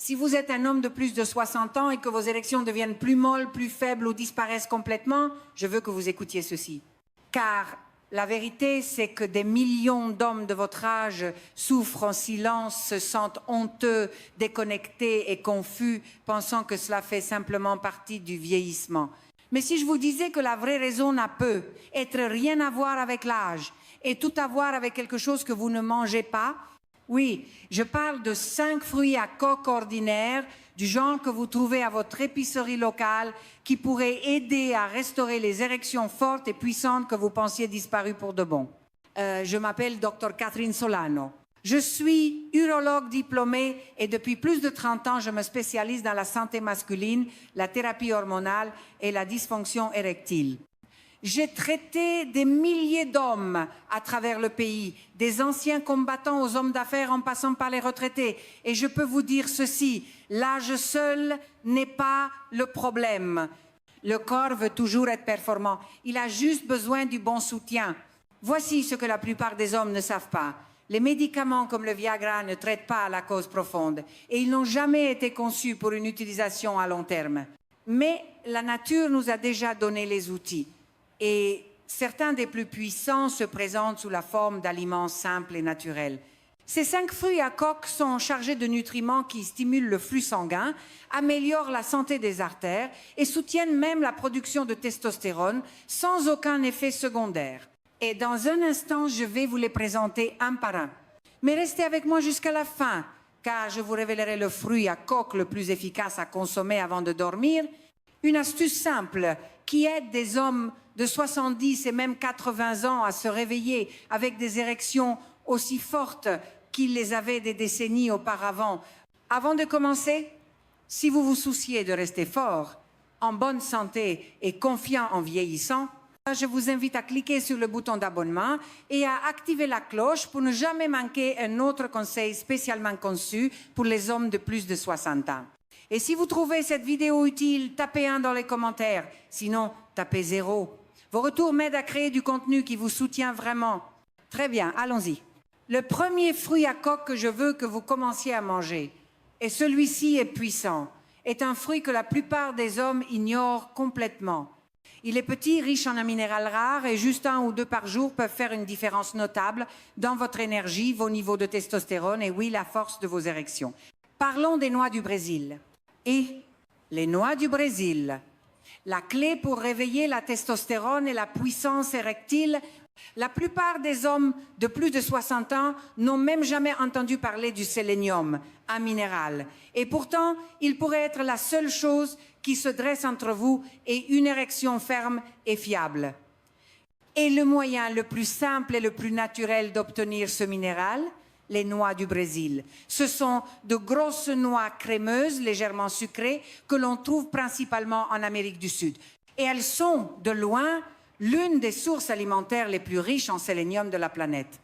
Si vous êtes un homme de plus de 60 ans et que vos érections deviennent plus molles, plus faibles ou disparaissent complètement, je veux que vous écoutiez ceci. Car la vérité, c'est que des millions d'hommes de votre âge souffrent en silence, se sentent honteux, déconnectés et confus, pensant que cela fait simplement partie du vieillissement. Mais si je vous disais que la vraie raison n'a peu, être rien à voir avec l'âge et tout à voir avec quelque chose que vous ne mangez pas, oui, je parle de 5 fruits à coque ordinaires, du genre que vous trouvez à votre épicerie locale, qui pourraient aider à restaurer les érections fortes et puissantes que vous pensiez disparues pour de bon. Je m'appelle Dr Catherine Solano. Je suis urologue diplômée et depuis plus de 30 ans, je me spécialise dans la santé masculine, la thérapie hormonale et la dysfonction érectile. J'ai traité des milliers d'hommes à travers le pays, des anciens combattants aux hommes d'affaires en passant par les retraités. Et je peux vous dire ceci, l'âge seul n'est pas le problème. Le corps veut toujours être performant. Il a juste besoin du bon soutien. Voici ce que la plupart des hommes ne savent pas. Les médicaments comme le Viagra ne traitent pas la cause profonde et ils n'ont jamais été conçus pour une utilisation à long terme. Mais la nature nous a déjà donné les outils. Et certains des plus puissants se présentent sous la forme d'aliments simples et naturels. Ces 5 fruits à coque sont chargés de nutriments qui stimulent le flux sanguin, améliorent la santé des artères et soutiennent même la production de testostérone sans aucun effet secondaire. Et dans un instant, je vais vous les présenter un par un. Mais restez avec moi jusqu'à la fin, car je vous révélerai le fruit à coque le plus efficace à consommer avant de dormir. Une astuce simple qui aide des hommes de 70 et même 80 ans à se réveiller avec des érections aussi fortes qu'ils les avaient des décennies auparavant. Avant de commencer, si vous vous souciez de rester fort, en bonne santé et confiant en vieillissant, je vous invite à cliquer sur le bouton d'abonnement et à activer la cloche pour ne jamais manquer un autre conseil spécialement conçu pour les hommes de plus de 60 ans. Et si vous trouvez cette vidéo utile, tapez 1 dans les commentaires. Sinon, tapez 0. Vos retours m'aident à créer du contenu qui vous soutient vraiment. Très bien, allons-y. Le premier fruit à coque que je veux que vous commenciez à manger, et celui-ci est puissant, est un fruit que la plupart des hommes ignorent complètement. Il est petit, riche en un minéral rare et juste 1 ou 2 par jour peuvent faire une différence notable dans votre énergie, vos niveaux de testostérone et oui, la force de vos érections. Parlons des noix du Brésil. Et les noix du Brésil, la clé pour réveiller la testostérone et la puissance érectile, la plupart des hommes de plus de 60 ans n'ont même jamais entendu parler du sélénium, un minéral. Et pourtant, il pourrait être la seule chose qui se dresse entre vous et une érection ferme et fiable. Et le moyen le plus simple et le plus naturel d'obtenir ce minéral, les noix du Brésil. Ce sont de grosses noix crémeuses, légèrement sucrées, que l'on trouve principalement en Amérique du Sud. Et elles sont, de loin, l'une des sources alimentaires les plus riches en sélénium de la planète.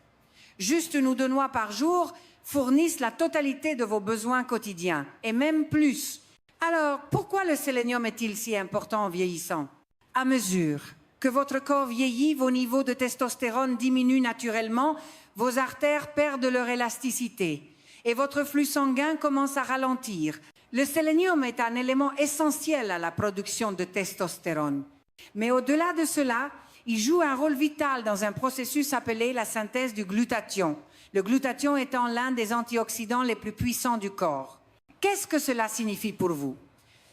Juste 1 ou 2 noix par jour fournissent la totalité de vos besoins quotidiens, et même plus. Alors, pourquoi le sélénium est-il si important en vieillissant? À mesure que votre corps vieillit, vos niveaux de testostérone diminuent naturellement, vos artères perdent leur élasticité et votre flux sanguin commence à ralentir. Le sélénium est un élément essentiel à la production de testostérone. Mais au-delà de cela, il joue un rôle vital dans un processus appelé la synthèse du glutathion. Le glutathion étant l'un des antioxydants les plus puissants du corps. Qu'est-ce que cela signifie pour vous?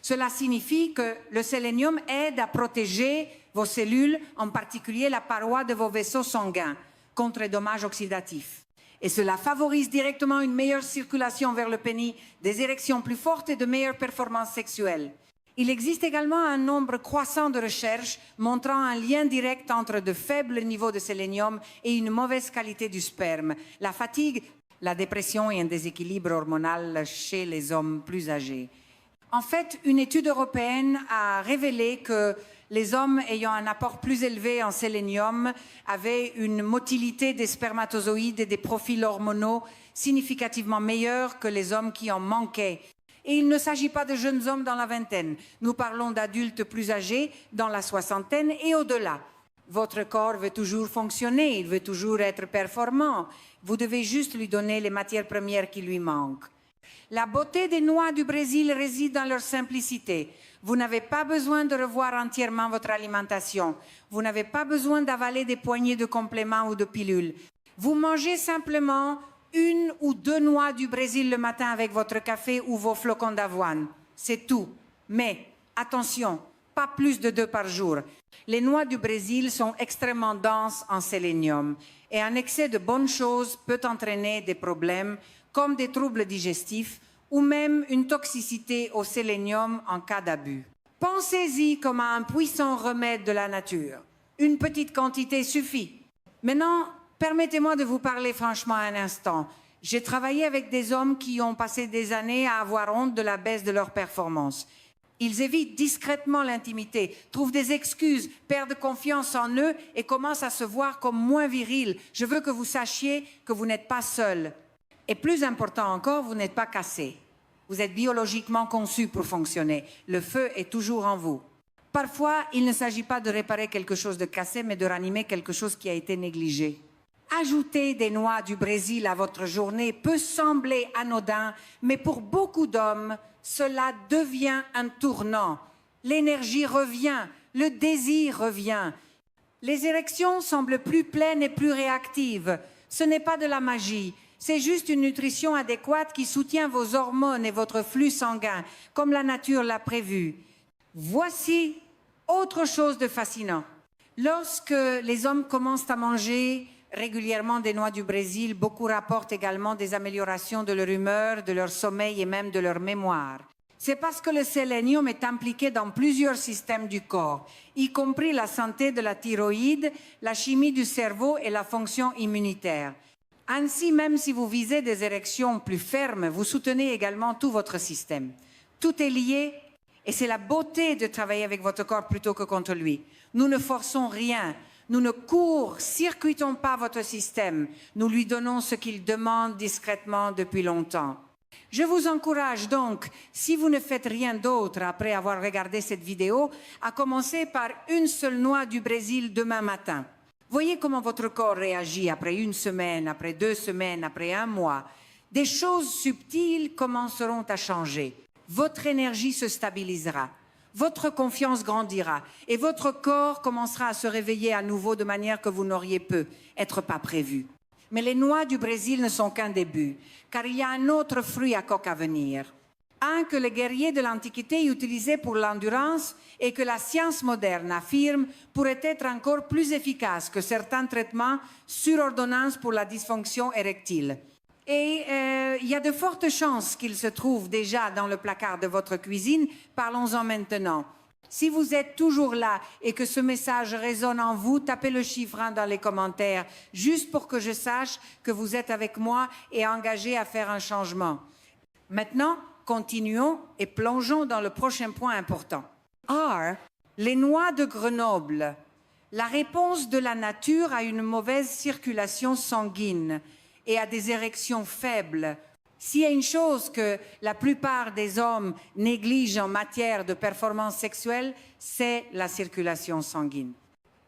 Cela signifie que le sélénium aide à protéger vos cellules, en particulier la paroi de vos vaisseaux sanguins, contre les dommages oxydatifs. Et cela favorise directement une meilleure circulation vers le pénis, des érections plus fortes et de meilleures performances sexuelles. Il existe également un nombre croissant de recherches montrant un lien direct entre de faibles niveaux de sélénium et une mauvaise qualité du sperme, la fatigue, la dépression et un déséquilibre hormonal chez les hommes plus âgés. En fait, une étude européenne a révélé que les hommes ayant un apport plus élevé en sélénium avaient une motilité des spermatozoïdes et des profils hormonaux significativement meilleurs que les hommes qui en manquaient. Et il ne s'agit pas de jeunes hommes dans la vingtaine. Nous parlons d'adultes plus âgés, dans la soixantaine et au-delà. Votre corps veut toujours fonctionner, il veut toujours être performant. Vous devez juste lui donner les matières premières qui lui manquent. La beauté des noix du Brésil réside dans leur simplicité. Vous n'avez pas besoin de revoir entièrement votre alimentation. Vous n'avez pas besoin d'avaler des poignées de compléments ou de pilules. Vous mangez simplement 1 ou 2 noix du Brésil le matin avec votre café ou vos flocons d'avoine. C'est tout. Mais attention, pas plus de 2 par jour. Les noix du Brésil sont extrêmement denses en sélénium et un excès de bonnes choses peut entraîner des problèmes comme des troubles digestifs ou même une toxicité au sélénium en cas d'abus. Pensez-y comme à un puissant remède de la nature. Une petite quantité suffit. Maintenant, permettez-moi de vous parler franchement un instant. J'ai travaillé avec des hommes qui ont passé des années à avoir honte de la baisse de leur performance. Ils évitent discrètement l'intimité, trouvent des excuses, perdent confiance en eux et commencent à se voir comme moins virils. Je veux que vous sachiez que vous n'êtes pas seul. Et plus important encore, vous n'êtes pas cassé. Vous êtes biologiquement conçu pour fonctionner. Le feu est toujours en vous. Parfois, il ne s'agit pas de réparer quelque chose de cassé, mais de ranimer quelque chose qui a été négligé. Ajouter des noix du Brésil à votre journée peut sembler anodin, mais pour beaucoup d'hommes, cela devient un tournant. L'énergie revient, le désir revient. Les érections semblent plus pleines et plus réactives. Ce n'est pas de la magie, c'est juste une nutrition adéquate qui soutient vos hormones et votre flux sanguin, comme la nature l'a prévu. Voici autre chose de fascinant. Lorsque les hommes commencent à manger régulièrement des noix du Brésil, beaucoup rapportent également des améliorations de leur humeur, de leur sommeil et même de leur mémoire. C'est parce que le sélénium est impliqué dans plusieurs systèmes du corps, y compris la santé de la thyroïde, la chimie du cerveau et la fonction immunitaire. Ainsi, même si vous visez des érections plus fermes, vous soutenez également tout votre système. Tout est lié et c'est la beauté de travailler avec votre corps plutôt que contre lui. Nous ne forçons rien. Nous ne court-circuitons pas votre système. Nous lui donnons ce qu'il demande discrètement depuis longtemps. Je vous encourage donc, si vous ne faites rien d'autre après avoir regardé cette vidéo, à commencer par une seule noix du Brésil demain matin. Voyez comment votre corps réagit après 1 semaine, après 2 semaines, après 1 mois. Des choses subtiles commenceront à changer. Votre énergie se stabilisera. Votre confiance grandira et votre corps commencera à se réveiller à nouveau de manière que vous n'auriez pu être pas prévu. Mais les noix du Brésil ne sont qu'un début, car il y a un autre fruit à coque à venir. Un que les guerriers de l'Antiquité utilisaient pour l'endurance et que la science moderne affirme pourrait être encore plus efficace que certains traitements sur ordonnance pour la dysfonction érectile. Et il y a de fortes chances qu'il se trouve déjà dans le placard de votre cuisine. Parlons-en maintenant. Si vous êtes toujours là et que ce message résonne en vous, tapez le chiffre 1 dans les commentaires, juste pour que je sache que vous êtes avec moi et engagé à faire un changement. Maintenant, continuons et plongeons dans le prochain point important. R, les noix de Grenoble. La réponse de la nature à une mauvaise circulation sanguine et à des érections faibles. S'il y a une chose que la plupart des hommes négligent en matière de performance sexuelle, c'est la circulation sanguine.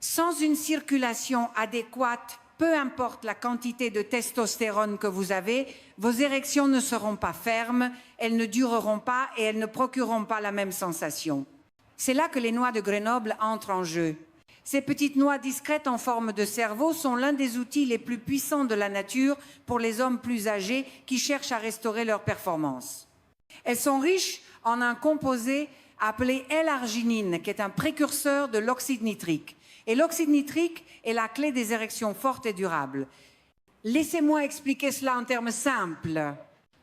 Sans une circulation adéquate, peu importe la quantité de testostérone que vous avez, vos érections ne seront pas fermes, elles ne dureront pas et elles ne procureront pas la même sensation. C'est là que les noix de Grenoble entrent en jeu. Ces petites noix discrètes en forme de cerveau sont l'un des outils les plus puissants de la nature pour les hommes plus âgés qui cherchent à restaurer leur performance. Elles sont riches en un composé appelé L-arginine, qui est un précurseur de l'oxyde nitrique. Et l'oxyde nitrique est la clé des érections fortes et durables. Laissez-moi expliquer cela en termes simples.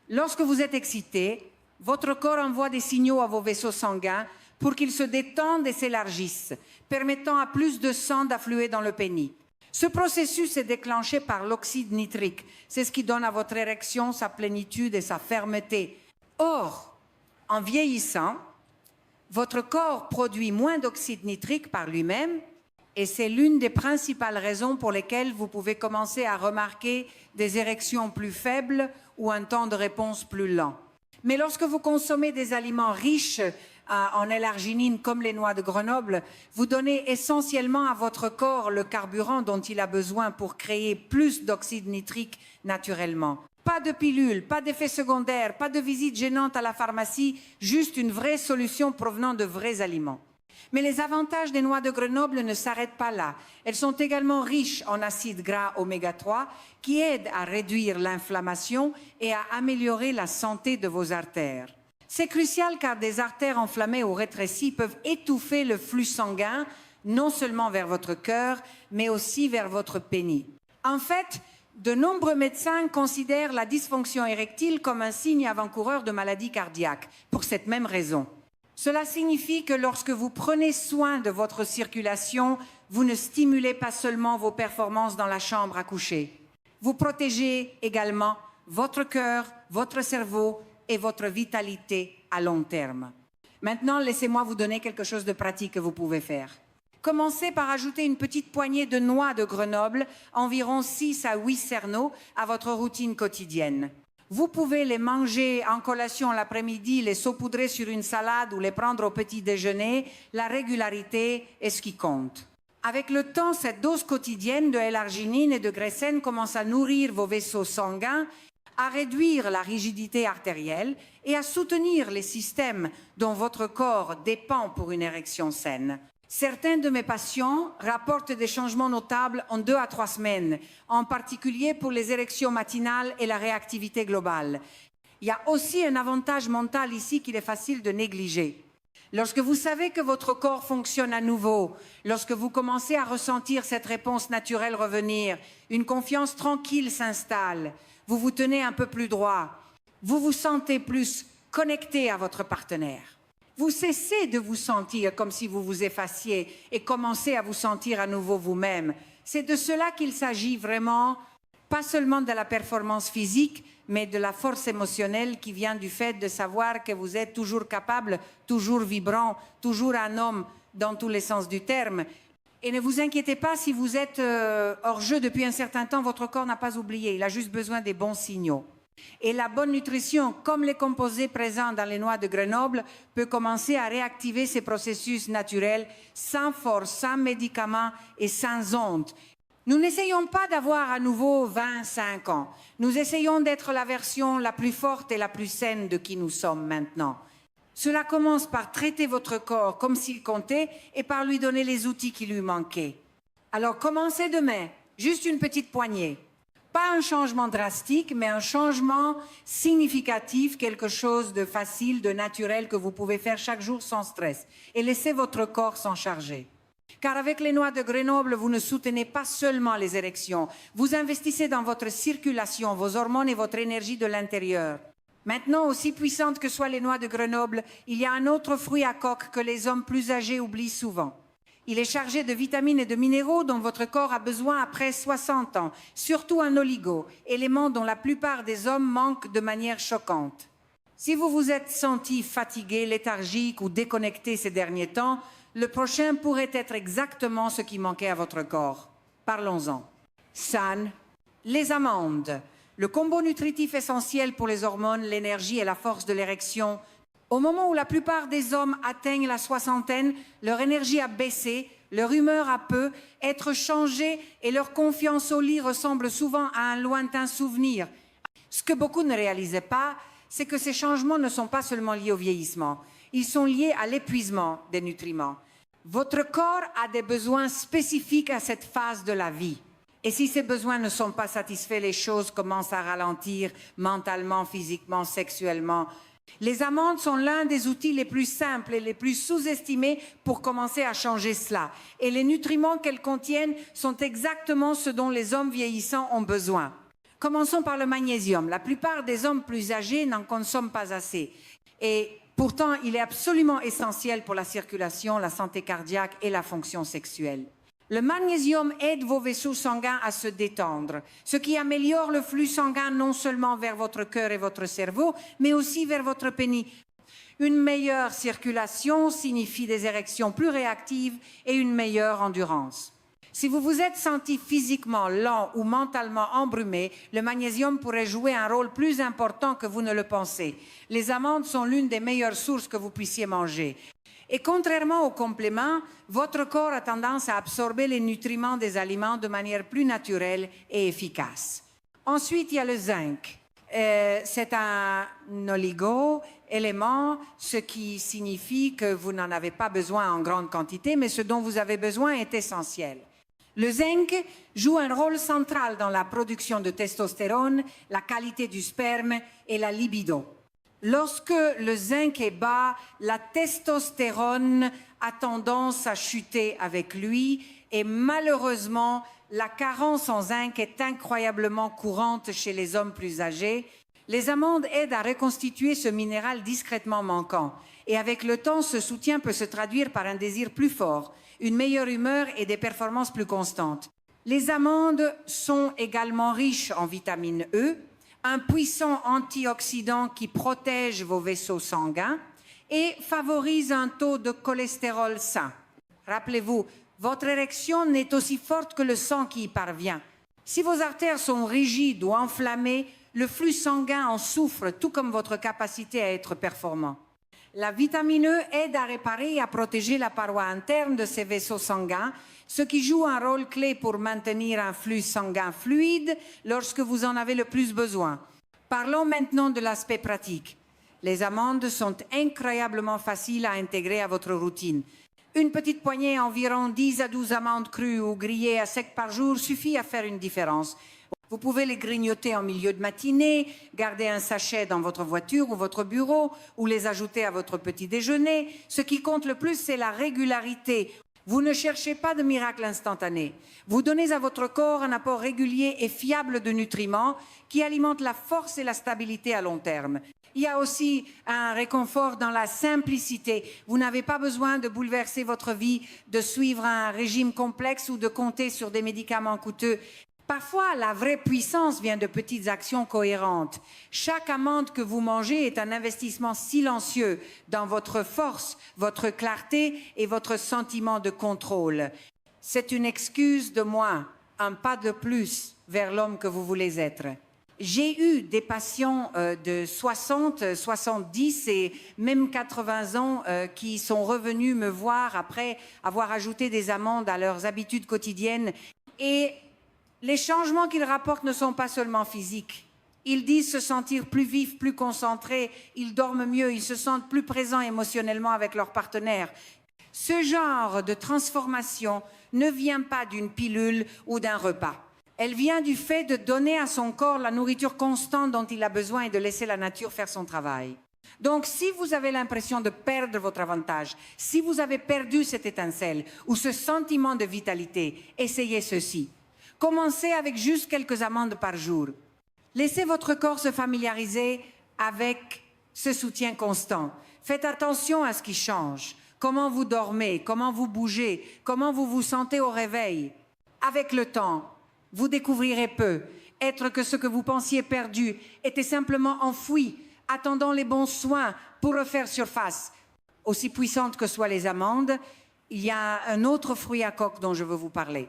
Lorsque vous êtes excité, votre corps envoie des signaux à vos vaisseaux sanguins pour qu'ils se détendent et s'élargissent, permettant à plus de sang d'affluer dans le pénis. Ce processus est déclenché par l'oxyde nitrique. C'est ce qui donne à votre érection sa plénitude et sa fermeté. Or, en vieillissant, votre corps produit moins d'oxyde nitrique par lui-même et c'est l'une des principales raisons pour lesquelles vous pouvez commencer à remarquer des érections plus faibles ou un temps de réponse plus lent. Mais lorsque vous consommez des aliments riches en L-arginine comme les noix de Grenoble, vous donnez essentiellement à votre corps le carburant dont il a besoin pour créer plus d'oxyde nitrique naturellement. Pas de pilules, pas d'effets secondaires, pas de visite gênante à la pharmacie, juste une vraie solution provenant de vrais aliments. Mais les avantages des noix de Grenoble ne s'arrêtent pas là. Elles sont également riches en acides gras oméga 3 qui aident à réduire l'inflammation et à améliorer la santé de vos artères. C'est crucial car des artères enflammées ou rétrécies peuvent étouffer le flux sanguin, non seulement vers votre cœur, mais aussi vers votre pénis. En fait, de nombreux médecins considèrent la dysfonction érectile comme un signe avant-coureur de maladie cardiaque, pour cette même raison. Cela signifie que lorsque vous prenez soin de votre circulation, vous ne stimulez pas seulement vos performances dans la chambre à coucher. Vous protégez également votre cœur, votre cerveau et votre vitalité à long terme. Maintenant, laissez-moi vous donner quelque chose de pratique que vous pouvez faire. Commencez par ajouter une petite poignée de noix de Grenoble, environ 6 à 8 cerneaux, à votre routine quotidienne. Vous pouvez les manger en collation l'après-midi, les saupoudrer sur une salade ou les prendre au petit déjeuner. La régularité est ce qui compte. Avec le temps, cette dose quotidienne de L-arginine et de graissène commence à nourrir vos vaisseaux sanguins, à réduire la rigidité artérielle et à soutenir les systèmes dont votre corps dépend pour une érection saine. Certains de mes patients rapportent des changements notables en 2 à 3 semaines, en particulier pour les érections matinales et la réactivité globale. Il y a aussi un avantage mental ici qu'il est facile de négliger. Lorsque vous savez que votre corps fonctionne à nouveau, lorsque vous commencez à ressentir cette réponse naturelle revenir, une confiance tranquille s'installe, vous vous tenez un peu plus droit, vous vous sentez plus connecté à votre partenaire. Vous cessez de vous sentir comme si vous vous effaciez et commencez à vous sentir à nouveau vous-même. C'est de cela qu'il s'agit vraiment, pas seulement de la performance physique, mais de la force émotionnelle qui vient du fait de savoir que vous êtes toujours capable, toujours vibrant, toujours un homme dans tous les sens du terme. Et ne vous inquiétez pas si vous êtes hors jeu depuis un certain temps, votre corps n'a pas oublié, il a juste besoin des bons signaux. Et la bonne nutrition, comme les composés présents dans les noix de Grenoble, peut commencer à réactiver ces processus naturels sans force, sans médicaments et sans honte. Nous n'essayons pas d'avoir à nouveau 25 ans. Nous essayons d'être la version la plus forte et la plus saine de qui nous sommes maintenant. Cela commence par traiter votre corps comme s'il comptait et par lui donner les outils qui lui manquaient. Alors commencez demain, juste une petite poignée. Pas un changement drastique, mais un changement significatif, quelque chose de facile, de naturel que vous pouvez faire chaque jour sans stress. Et laissez votre corps s'en charger. Car avec les noix de Grenoble, vous ne soutenez pas seulement les érections. Vous investissez dans votre circulation, vos hormones et votre énergie de l'intérieur. Maintenant, aussi puissantes que soient les noix de Grenoble, il y a un autre fruit à coque que les hommes plus âgés oublient souvent. Il est chargé de vitamines et de minéraux dont votre corps a besoin après 60 ans, surtout un oligo, élément dont la plupart des hommes manquent de manière choquante. Si vous vous êtes senti fatigué, léthargique ou déconnecté ces derniers temps, le prochain pourrait être exactement ce qui manquait à votre corps. Parlons-en. San, les amandes, le combo nutritif essentiel pour les hormones, l'énergie et la force de l'érection. Au moment où la plupart des hommes atteignent la soixantaine, leur énergie a baissé, leur humeur a peu, être changée et leur confiance au lit ressemble souvent à un lointain souvenir. Ce que beaucoup ne réalisaient pas, c'est que ces changements ne sont pas seulement liés au vieillissement, ils sont liés à l'épuisement des nutriments. Votre corps a des besoins spécifiques à cette phase de la vie. Et si ces besoins ne sont pas satisfaits, les choses commencent à ralentir mentalement, physiquement, sexuellement. Les amandes sont l'un des outils les plus simples et les plus sous-estimés pour commencer à changer cela. Et les nutriments qu'elles contiennent sont exactement ce dont les hommes vieillissants ont besoin. Commençons par le magnésium. La plupart des hommes plus âgés n'en consomment pas assez. Et pourtant, il est absolument essentiel pour la circulation, la santé cardiaque et la fonction sexuelle. Le magnésium aide vos vaisseaux sanguins à se détendre, ce qui améliore le flux sanguin non seulement vers votre cœur et votre cerveau, mais aussi vers votre pénis. Une meilleure circulation signifie des érections plus réactives et une meilleure endurance. Si vous vous êtes senti physiquement lent ou mentalement embrumé, le magnésium pourrait jouer un rôle plus important que vous ne le pensez. Les amandes sont l'une des meilleures sources que vous puissiez manger. Et contrairement aux compléments, votre corps a tendance à absorber les nutriments des aliments de manière plus naturelle et efficace. Ensuite, il y a le zinc. C'est un oligo-élément, ce qui signifie que vous n'en avez pas besoin en grande quantité, mais ce dont vous avez besoin est essentiel. Le zinc joue un rôle central dans la production de testostérone, la qualité du sperme et la libido. Lorsque le zinc est bas, la testostérone a tendance à chuter avec lui et malheureusement, la carence en zinc est incroyablement courante chez les hommes plus âgés. Les amandes aident à reconstituer ce minéral discrètement manquant. Et avec le temps, ce soutien peut se traduire par un désir plus fort, une meilleure humeur et des performances plus constantes. Les amandes sont également riches en vitamine E, un puissant antioxydant qui protège vos vaisseaux sanguins et favorise un taux de cholestérol sain. Rappelez-vous, votre érection n'est aussi forte que le sang qui y parvient. Si vos artères sont rigides ou enflammées, le flux sanguin en souffre, tout comme votre capacité à être performant. La vitamine E aide à réparer et à protéger la paroi interne de ces vaisseaux sanguins, ce qui joue un rôle clé pour maintenir un flux sanguin fluide lorsque vous en avez le plus besoin. Parlons maintenant de l'aspect pratique. Les amandes sont incroyablement faciles à intégrer à votre routine. Une petite poignée, environ 10 à 12 amandes crues ou grillées à sec par jour suffit à faire une différence. Vous pouvez les grignoter en milieu de matinée, garder un sachet dans votre voiture ou votre bureau, ou les ajouter à votre petit déjeuner. Ce qui compte le plus, c'est la régularité. Vous ne cherchez pas de miracle instantané. Vous donnez à votre corps un apport régulier et fiable de nutriments qui alimentent la force et la stabilité à long terme. Il y a aussi un réconfort dans la simplicité. Vous n'avez pas besoin de bouleverser votre vie, de suivre un régime complexe ou de compter sur des médicaments coûteux. Parfois, la vraie puissance vient de petites actions cohérentes. Chaque amande que vous mangez est un investissement silencieux dans votre force, votre clarté et votre sentiment de contrôle. C'est une excuse de moins, un pas de plus vers l'homme que vous voulez être. J'ai eu des patients de 60, 70 et même 80 ans qui sont revenus me voir après avoir ajouté des amandes à leurs habitudes quotidiennes. Et les changements qu'ils rapportent ne sont pas seulement physiques. Ils disent se sentir plus vifs, plus concentrés, ils dorment mieux, ils se sentent plus présents émotionnellement avec leur partenaire. Ce genre de transformation ne vient pas d'une pilule ou d'un repas. Elle vient du fait de donner à son corps la nourriture constante dont il a besoin et de laisser la nature faire son travail. Donc, si vous avez l'impression de perdre votre avantage, si vous avez perdu cette étincelle ou ce sentiment de vitalité, essayez ceci. Commencez avec juste quelques amandes par jour. Laissez votre corps se familiariser avec ce soutien constant. Faites attention à ce qui change. Comment vous dormez, comment vous bougez, comment vous vous sentez au réveil. Avec le temps, vous découvrirez peu. Être que ce que vous pensiez perdu était simplement enfoui, attendant les bons soins pour refaire surface. Aussi puissantes que soient les amandes, il y a un autre fruit à coque dont je veux vous parler.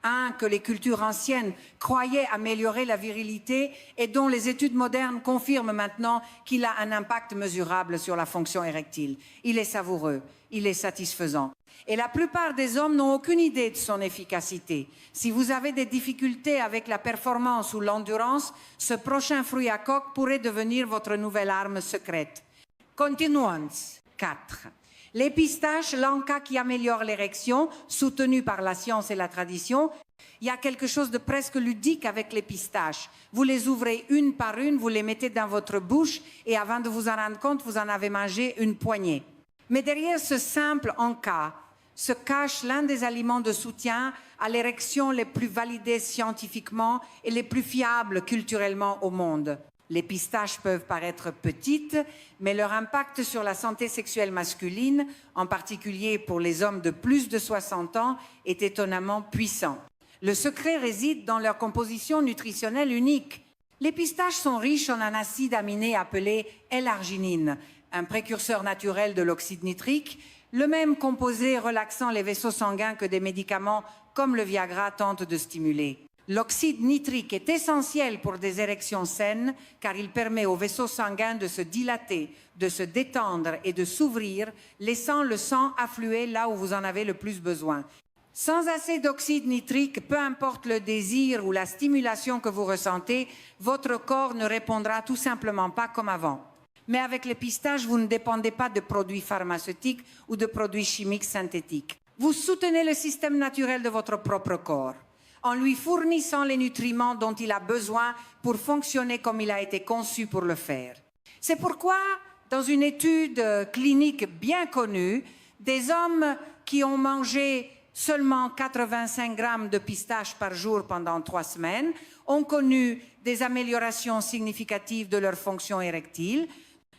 Un que les cultures anciennes croyaient améliorer la virilité et dont les études modernes confirment maintenant qu'il a un impact mesurable sur la fonction érectile. Il est savoureux, il est satisfaisant. Et la plupart des hommes n'ont aucune idée de son efficacité. Si vous avez des difficultés avec la performance ou l'endurance, ce prochain fruit à coque pourrait devenir votre nouvelle arme secrète. Continuons. 4. Les pistaches, l'anka qui améliore l'érection, soutenu par la science et la tradition. Il y a quelque chose de presque ludique avec les pistaches. Vous les ouvrez une par une, vous les mettez dans votre bouche et avant de vous en rendre compte, vous en avez mangé une poignée. Mais derrière ce simple anka se cache l'un des aliments de soutien à l'érection les plus validés scientifiquement et les plus fiables culturellement au monde. Les pistaches peuvent paraître petites, mais leur impact sur la santé sexuelle masculine, en particulier pour les hommes de plus de 60 ans, est étonnamment puissant. Le secret réside dans leur composition nutritionnelle unique. Les pistaches sont riches en un acide aminé appelé L-arginine, un précurseur naturel de l'oxyde nitrique, le même composé relaxant les vaisseaux sanguins que des médicaments comme le Viagra tentent de stimuler. L'oxyde nitrique est essentiel pour des érections saines car il permet aux vaisseaux sanguins de se dilater, de se détendre et de s'ouvrir, laissant le sang affluer là où vous en avez le plus besoin. Sans assez d'oxyde nitrique, peu importe le désir ou la stimulation que vous ressentez, votre corps ne répondra tout simplement pas comme avant. Mais avec les pistaches, vous ne dépendez pas de produits pharmaceutiques ou de produits chimiques synthétiques. Vous soutenez le système naturel de votre propre corps en lui fournissant les nutriments dont il a besoin pour fonctionner comme il a été conçu pour le faire. C'est pourquoi, dans une étude clinique bien connue, des hommes qui ont mangé seulement 85 grammes de pistaches par jour pendant 3 semaines ont connu des améliorations significatives de leur fonction érectile,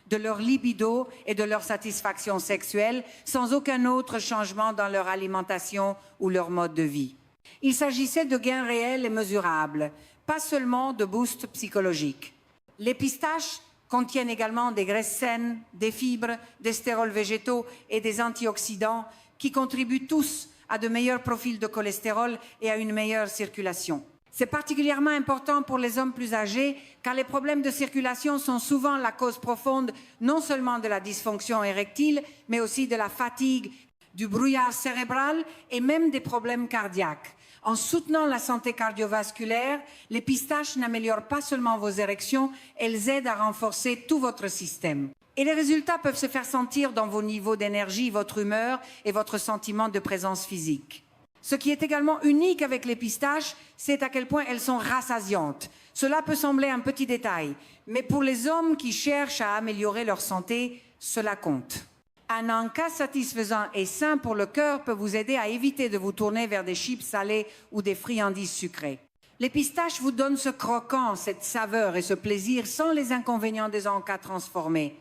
de leur libido et de leur satisfaction sexuelle, sans aucun autre changement dans leur alimentation ou leur mode de vie. Il s'agissait de gains réels et mesurables, pas seulement de boosts psychologiques. Les pistaches contiennent également des graisses saines, des fibres, des stérols végétaux et des antioxydants qui contribuent tous à de meilleurs profils de cholestérol et à une meilleure circulation. C'est particulièrement important pour les hommes plus âgés car les problèmes de circulation sont souvent la cause profonde non seulement de la dysfonction érectile, mais aussi de la fatigue, du brouillard cérébral et même des problèmes cardiaques. En soutenant la santé cardiovasculaire, les pistaches n'améliorent pas seulement vos érections, elles aident à renforcer tout votre système. Et les résultats peuvent se faire sentir dans vos niveaux d'énergie, votre humeur et votre sentiment de présence physique. Ce qui est également unique avec les pistaches, c'est à quel point elles sont rassasiantes. Cela peut sembler un petit détail, mais pour les hommes qui cherchent à améliorer leur santé, cela compte. Un encas satisfaisant et sain pour le cœur peut vous aider à éviter de vous tourner vers des chips salées ou des friandises sucrées. Les pistaches vous donnent ce croquant, cette saveur et ce plaisir sans les inconvénients des encas transformés.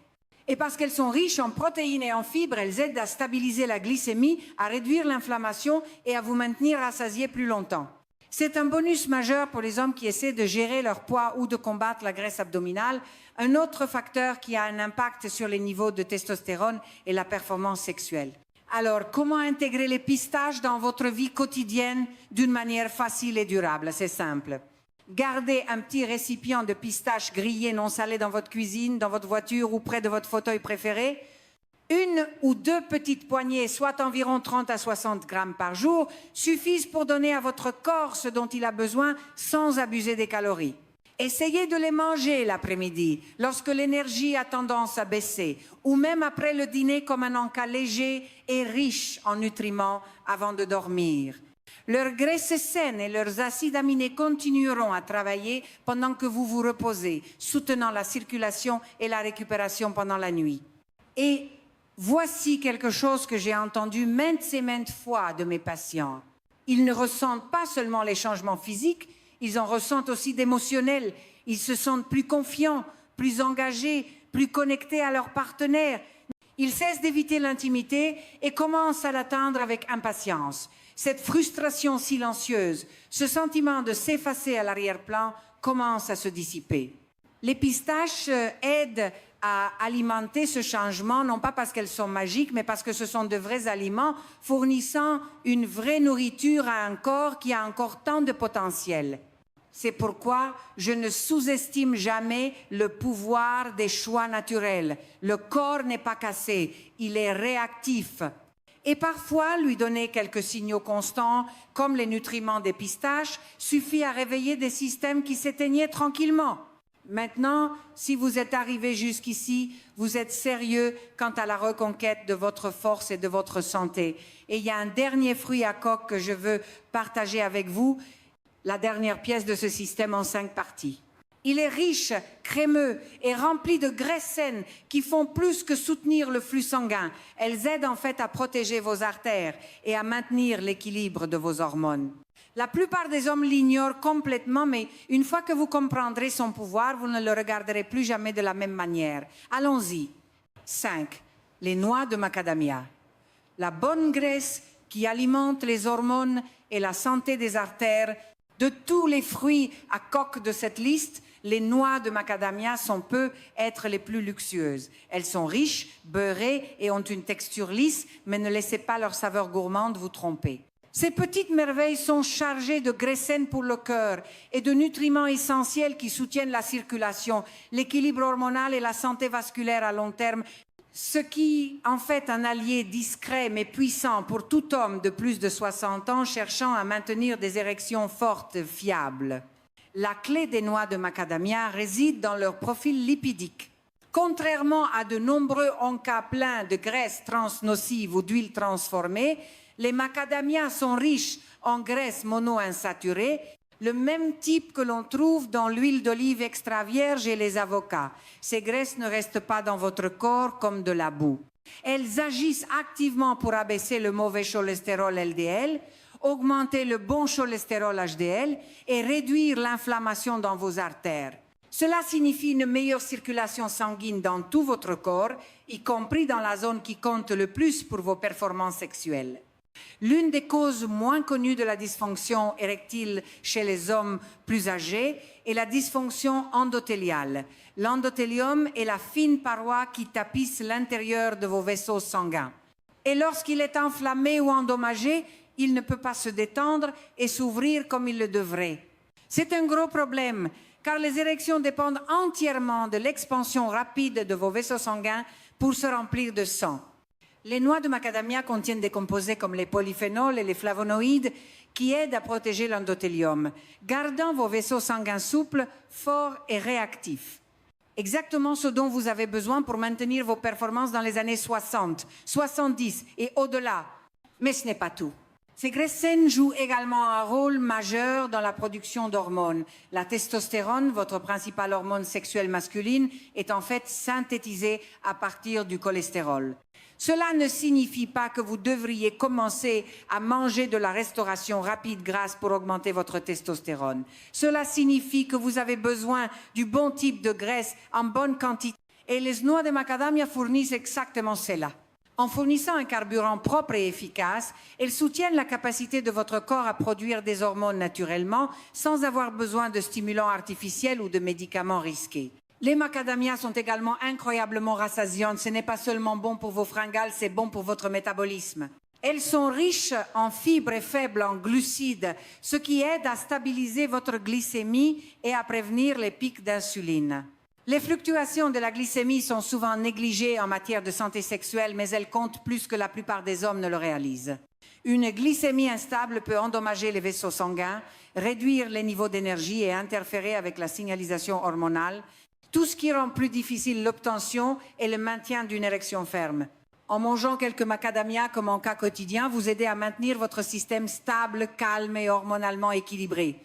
Et parce qu'elles sont riches en protéines et en fibres, elles aident à stabiliser la glycémie, à réduire l'inflammation et à vous maintenir rassasiés plus longtemps. C'est un bonus majeur pour les hommes qui essaient de gérer leur poids ou de combattre la graisse abdominale. Un autre facteur qui a un impact sur les niveaux de testostérone est la performance sexuelle. Alors, comment intégrer les pistaches dans votre vie quotidienne d'une manière facile et durable? C'est simple. Gardez un petit récipient de pistaches grillées non salées dans votre cuisine, dans votre voiture ou près de votre fauteuil préféré. 1 ou 2 petites poignées, soit environ 30 à 60 grammes par jour, suffisent pour donner à votre corps ce dont il a besoin sans abuser des calories. Essayez de les manger l'après-midi, lorsque l'énergie a tendance à baisser, ou même après le dîner comme un encas léger et riche en nutriments avant de dormir. Leurs graisses saines et leurs acides aminés continueront à travailler pendant que vous vous reposez, soutenant la circulation et la récupération pendant la nuit. Et voici quelque chose que j'ai entendu maintes et maintes fois de mes patients. Ils ne ressentent pas seulement les changements physiques, ils en ressentent aussi d'émotionnels. Ils se sentent plus confiants, plus engagés, plus connectés à leur partenaire. Ils cessent d'éviter l'intimité et commencent à l'atteindre avec impatience. Cette frustration silencieuse, ce sentiment de s'effacer à l'arrière-plan commence à se dissiper. Les pistaches aident à alimenter ce changement, non pas parce qu'elles sont magiques, mais parce que ce sont de vrais aliments fournissant une vraie nourriture à un corps qui a encore tant de potentiel. C'est pourquoi je ne sous-estime jamais le pouvoir des choix naturels. Le corps n'est pas cassé, il est réactif. Et parfois, lui donner quelques signaux constants, comme les nutriments des pistaches, suffit à réveiller des systèmes qui s'éteignaient tranquillement. Maintenant, si vous êtes arrivé jusqu'ici, vous êtes sérieux quant à la reconquête de votre force et de votre santé. Et il y a un dernier fruit à coque que je veux partager avec vous, la dernière pièce de ce système en 5 parties. Il est riche, crémeux et rempli de graisses saines qui font plus que soutenir le flux sanguin. Elles aident en fait à protéger vos artères et à maintenir l'équilibre de vos hormones. La plupart des hommes l'ignorent complètement, mais une fois que vous comprendrez son pouvoir, vous ne le regarderez plus jamais de la même manière. Allons-y. 5. Les noix de macadamia. La bonne graisse qui alimente les hormones et la santé des artères. De tous les fruits à coque de cette liste, les noix de macadamia peuvent être les plus luxueuses. Elles sont riches, beurrées et ont une texture lisse, mais ne laissez pas leur saveur gourmande vous tromper. Ces petites merveilles sont chargées de graisses saines pour le cœur et de nutriments essentiels qui soutiennent la circulation, l'équilibre hormonal et la santé vasculaire à long terme. ce qui en fait un allié discret mais puissant pour tout homme de plus de 60 ans cherchant à maintenir des érections fortes, fiables. La clé des noix de macadamia réside dans leur profil lipidique. Contrairement à de nombreux encas pleins de graisses transnocives ou d'huiles transformées, les macadamias sont riches en graisses monoinsaturées, le même type que l'on trouve dans l'huile d'olive extra vierge et les avocats. Ces graisses ne restent pas dans votre corps comme de la boue. Elles agissent activement pour abaisser le mauvais cholestérol LDL, augmenter le bon cholestérol HDL et réduire l'inflammation dans vos artères. Cela signifie une meilleure circulation sanguine dans tout votre corps, y compris dans la zone qui compte le plus pour vos performances sexuelles. L'une des causes moins connues de la dysfonction érectile chez les hommes plus âgés est la dysfonction endothéliale. L'endothélium est la fine paroi qui tapisse l'intérieur de vos vaisseaux sanguins. Et lorsqu'il est enflammé ou endommagé, il ne peut pas se détendre et s'ouvrir comme il le devrait. C'est un gros problème, car les érections dépendent entièrement de l'expansion rapide de vos vaisseaux sanguins pour se remplir de sang. Les noix de macadamia contiennent des composés comme les polyphénols et les flavonoïdes qui aident à protéger l'endothélium, gardant vos vaisseaux sanguins souples, forts et réactifs. Exactement ce dont vous avez besoin pour maintenir vos performances dans les années 60, 70 et au-delà. Mais ce n'est pas tout. Ces graisses saines jouent également un rôle majeur dans la production d'hormones. La testostérone, votre principale hormone sexuelle masculine, est en fait synthétisée à partir du cholestérol. Cela ne signifie pas que vous devriez commencer à manger de la restauration rapide grasse pour augmenter votre testostérone. Cela signifie que vous avez besoin du bon type de graisse en bonne quantité. Et les noix de macadamia fournissent exactement cela. En fournissant un carburant propre et efficace, elles soutiennent la capacité de votre corps à produire des hormones naturellement sans avoir besoin de stimulants artificiels ou de médicaments risqués. Les macadamias sont également incroyablement rassasiantes. Ce n'est pas seulement bon pour vos fringales, c'est bon pour votre métabolisme. Elles sont riches en fibres et faibles en glucides, ce qui aide à stabiliser votre glycémie et à prévenir les pics d'insuline. Les fluctuations de la glycémie sont souvent négligées en matière de santé sexuelle, mais elles comptent plus que la plupart des hommes ne le réalisent. Une glycémie instable peut endommager les vaisseaux sanguins, réduire les niveaux d'énergie et interférer avec la signalisation hormonale, tout ce qui rend plus difficile l'obtention et le maintien d'une érection ferme. En mangeant quelques macadamias comme en cas quotidien, vous aidez à maintenir votre système stable, calme et hormonalement équilibré.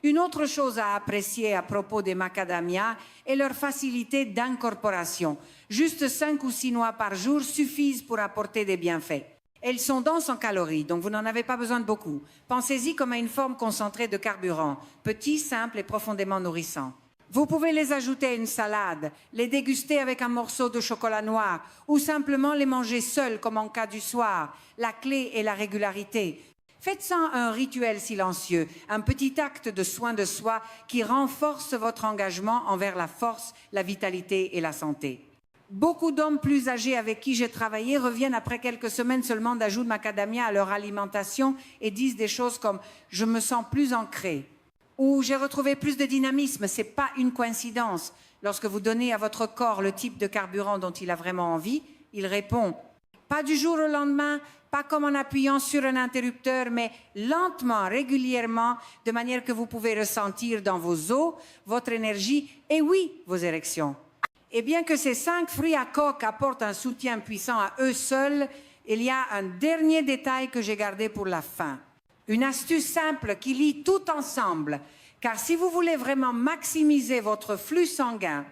Une autre chose à apprécier à propos des macadamias est leur facilité d'incorporation. Juste 5 ou 6 noix par jour suffisent pour apporter des bienfaits. Elles sont denses en calories, donc vous n'en avez pas besoin de beaucoup. Pensez-y comme à une forme concentrée de carburant, petit, simple et profondément nourrissant. Vous pouvez les ajouter à une salade, les déguster avec un morceau de chocolat noir ou simplement les manger seuls comme en cas du soir. La clé est la régularité. Faites-en un rituel silencieux, un petit acte de soin de soi qui renforce votre engagement envers la force, la vitalité et la santé. Beaucoup d'hommes plus âgés avec qui j'ai travaillé reviennent après quelques semaines seulement d'ajout de macadamia à leur alimentation et disent des choses comme « je me sens plus ancré » ou « j'ai retrouvé plus de dynamisme ». Ce n'est pas une coïncidence. Lorsque vous donnez à votre corps le type de carburant dont il a vraiment envie, il répond. Pas du jour au lendemain, pas comme en appuyant sur un interrupteur, mais lentement, régulièrement, de manière que vous pouvez ressentir dans vos os votre énergie et oui, vos érections. Et bien que ces 5 fruits à coque apportent un soutien puissant à eux seuls, il y a un dernier détail que j'ai gardé pour la fin. Une astuce simple qui lie tout ensemble, car si vous voulez vraiment maximiser votre flux sanguin,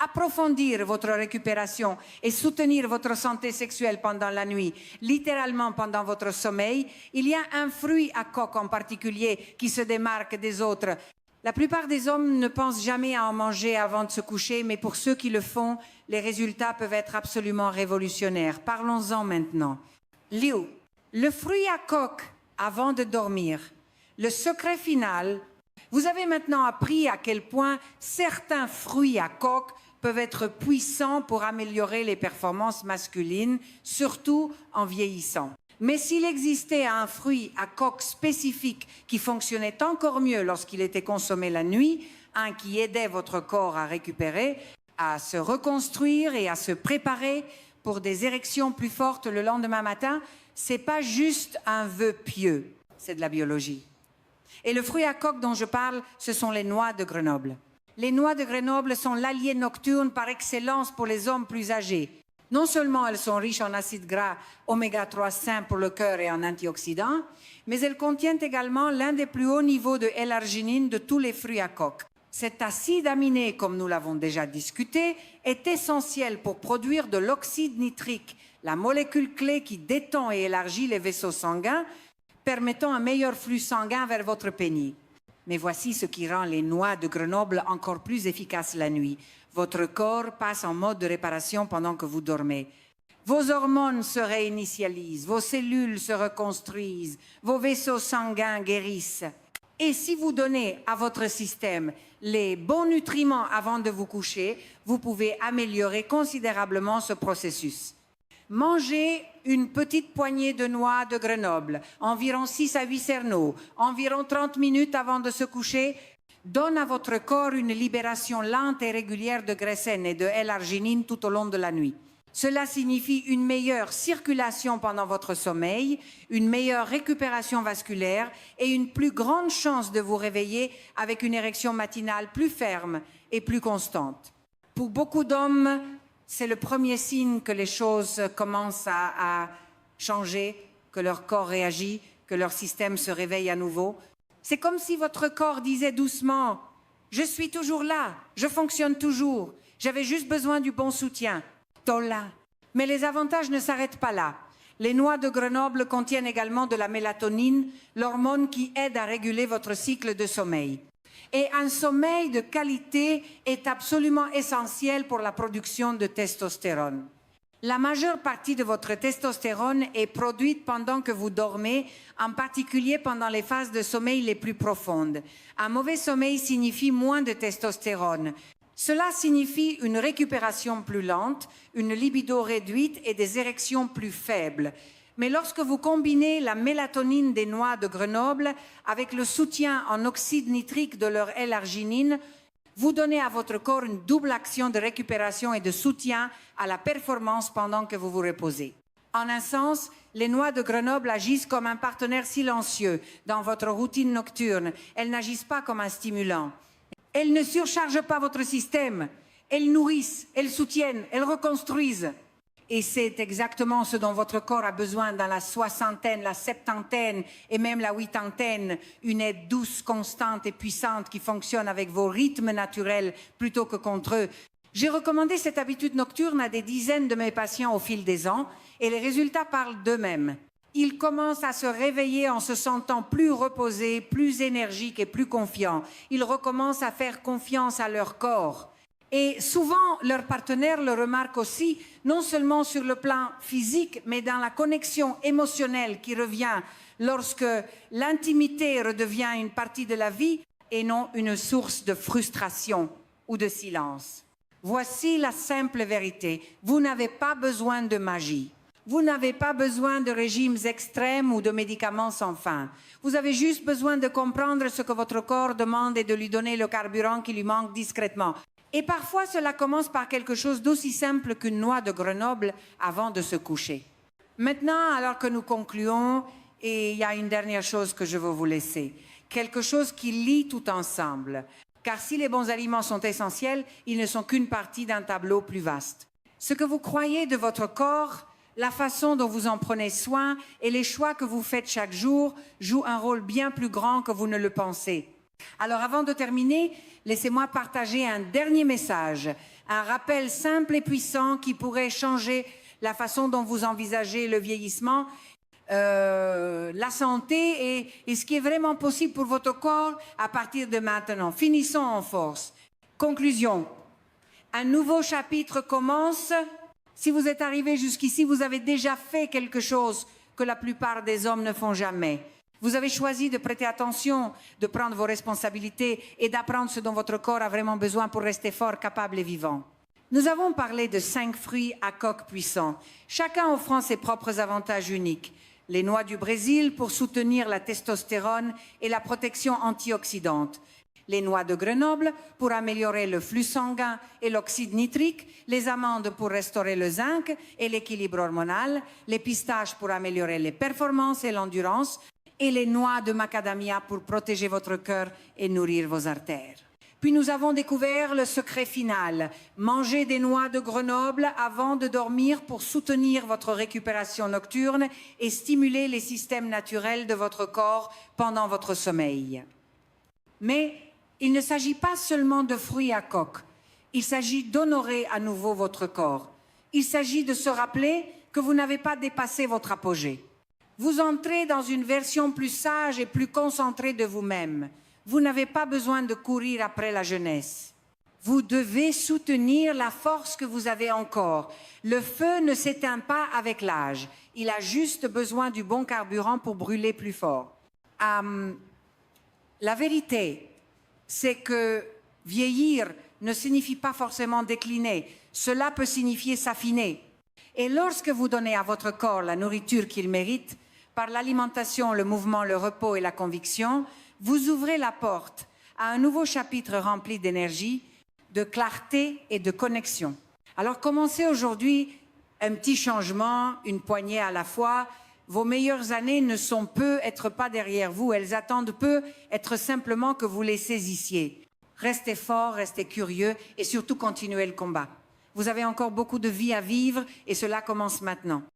approfondir votre récupération et soutenir votre santé sexuelle pendant la nuit, littéralement pendant votre sommeil, il y a un fruit à coque en particulier qui se démarque des autres. La plupart des hommes ne pensent jamais à en manger avant de se coucher, mais pour ceux qui le font, les résultats peuvent être absolument révolutionnaires. Parlons-en maintenant. Liu, le fruit à coque avant de dormir. Le secret final, vous avez maintenant appris à quel point certains fruits à coque peuvent être puissants pour améliorer les performances masculines, surtout en vieillissant. Mais s'il existait un fruit à coque spécifique qui fonctionnait encore mieux lorsqu'il était consommé la nuit, un qui aidait votre corps à récupérer, à se reconstruire et à se préparer, pour des érections plus fortes le lendemain matin, c'est pas juste un vœu pieux, c'est de la biologie. Et le fruit à coque dont je parle, ce sont les noix de Grenoble. Les noix de Grenoble sont l'allié nocturne par excellence pour les hommes plus âgés. Non seulement elles sont riches en acides gras oméga 3 sains pour le cœur et en antioxydants, mais elles contiennent également l'un des plus hauts niveaux de L-arginine de tous les fruits à coque. Cet acide aminé, comme nous l'avons déjà discuté, est essentiel pour produire de l'oxyde nitrique, la molécule clé qui détend et élargit les vaisseaux sanguins, permettant un meilleur flux sanguin vers votre pénis. Mais voici ce qui rend les noix de Grenoble encore plus efficaces la nuit. Votre corps passe en mode de réparation pendant que vous dormez. Vos hormones se réinitialisent, vos cellules se reconstruisent, vos vaisseaux sanguins guérissent. Et si vous donnez à votre système les bons nutriments avant de vous coucher, vous pouvez améliorer considérablement ce processus. Mangez une petite poignée de noix de Grenoble, environ 6 à 8 cerneaux, environ 30 minutes avant de se coucher, donne à votre corps une libération lente et régulière de graissène et de L-arginine tout au long de la nuit. Cela signifie une meilleure circulation pendant votre sommeil, une meilleure récupération vasculaire et une plus grande chance de vous réveiller avec une érection matinale plus ferme et plus constante. Pour beaucoup d'hommes, c'est le premier signe que les choses commencent à changer, que leur corps réagit, que leur système se réveille à nouveau. C'est comme si votre corps disait doucement « Je suis toujours là, je fonctionne toujours, j'avais juste besoin du bon soutien. » Tolla. Mais les avantages ne s'arrêtent pas là. Les noix de Grenoble contiennent également de la mélatonine, l'hormone qui aide à réguler votre cycle de sommeil. Et un sommeil de qualité est absolument essentiel pour la production de testostérone. La majeure partie de votre testostérone est produite pendant que vous dormez, en particulier pendant les phases de sommeil les plus profondes. Un mauvais sommeil signifie moins de testostérone. Cela signifie une récupération plus lente, une libido réduite et des érections plus faibles. Mais lorsque vous combinez la mélatonine des noix de Grenoble avec le soutien en oxyde nitrique de leur L-arginine, vous donnez à votre corps une double action de récupération et de soutien à la performance pendant que vous vous reposez. En un sens, les noix de Grenoble agissent comme un partenaire silencieux dans votre routine nocturne. Elles n'agissent pas comme un stimulant. Elles ne surchargent pas votre système. Elles nourrissent, elles soutiennent, elles reconstruisent. Et c'est exactement ce dont votre corps a besoin dans la soixantaine, la septantaine et même la huitantaine. Une aide douce, constante et puissante qui fonctionne avec vos rythmes naturels plutôt que contre eux. J'ai recommandé cette habitude nocturne à des dizaines de mes patients au fil des ans et les résultats parlent d'eux-mêmes. Ils commencent à se réveiller en se sentant plus reposés, plus énergiques et plus confiants. Ils recommencent à faire confiance à leur corps. Et souvent, leurs partenaires le remarquent aussi, non seulement sur le plan physique, mais dans la connexion émotionnelle qui revient lorsque l'intimité redevient une partie de la vie et non une source de frustration ou de silence. Voici la simple vérité. Vous n'avez pas besoin de magie. Vous n'avez pas besoin de régimes extrêmes ou de médicaments sans fin. Vous avez juste besoin de comprendre ce que votre corps demande et de lui donner le carburant qui lui manque discrètement. Et parfois, cela commence par quelque chose d'aussi simple qu'une noix de Grenoble avant de se coucher. Maintenant, alors que nous concluons, et il y a une dernière chose que je veux vous laisser. Quelque chose qui lie tout ensemble. Car si les bons aliments sont essentiels, ils ne sont qu'une partie d'un tableau plus vaste. Ce que vous croyez de votre corps, la façon dont vous en prenez soin et les choix que vous faites chaque jour jouent un rôle bien plus grand que vous ne le pensez. Alors avant de terminer, laissez-moi partager un dernier message, un rappel simple et puissant qui pourrait changer la façon dont vous envisagez le vieillissement, la santé et ce qui est vraiment possible pour votre corps à partir de maintenant. Finissons en force. Conclusion. Un nouveau chapitre commence. Si vous êtes arrivé jusqu'ici, vous avez déjà fait quelque chose que la plupart des hommes ne font jamais. Vous avez choisi de prêter attention, de prendre vos responsabilités et d'apprendre ce dont votre corps a vraiment besoin pour rester fort, capable et vivant. Nous avons parlé de 5 fruits à coque puissants, chacun offrant ses propres avantages uniques. Les noix du Brésil pour soutenir la testostérone et la protection antioxydante. les noix de Grenoble pour améliorer le flux sanguin et l'oxyde nitrique, les amandes pour restaurer le zinc et l'équilibre hormonal, les pistaches pour améliorer les performances et l'endurance, et les noix de macadamia pour protéger votre cœur et nourrir vos artères. Puis nous avons découvert le secret final. Mangez des noix de Grenoble avant de dormir pour soutenir votre récupération nocturne et stimuler les systèmes naturels de votre corps pendant votre sommeil. Mais il ne s'agit pas seulement de fruits à coque. Il s'agit d'honorer à nouveau votre corps. Il s'agit de se rappeler que vous n'avez pas dépassé votre apogée. Vous entrez dans une version plus sage et plus concentrée de vous-même. Vous n'avez pas besoin de courir après la jeunesse. Vous devez soutenir la force que vous avez encore. Le feu ne s'éteint pas avec l'âge. Il a juste besoin du bon carburant pour brûler plus fort. La vérité, c'est que vieillir ne signifie pas forcément décliner. Cela peut signifier s'affiner. Et lorsque vous donnez à votre corps la nourriture qu'il mérite, par l'alimentation, le mouvement, le repos et la conviction, vous ouvrez la porte à un nouveau chapitre rempli d'énergie, de clarté et de connexion. Alors commencez aujourd'hui un petit changement, une poignée à la fois. Vos meilleures années ne sont peut-être pas derrière vous, elles attendent peut-être simplement que vous les saisissiez. Restez fort, restez curieux et surtout continuez le combat. Vous avez encore beaucoup de vie à vivre et cela commence maintenant.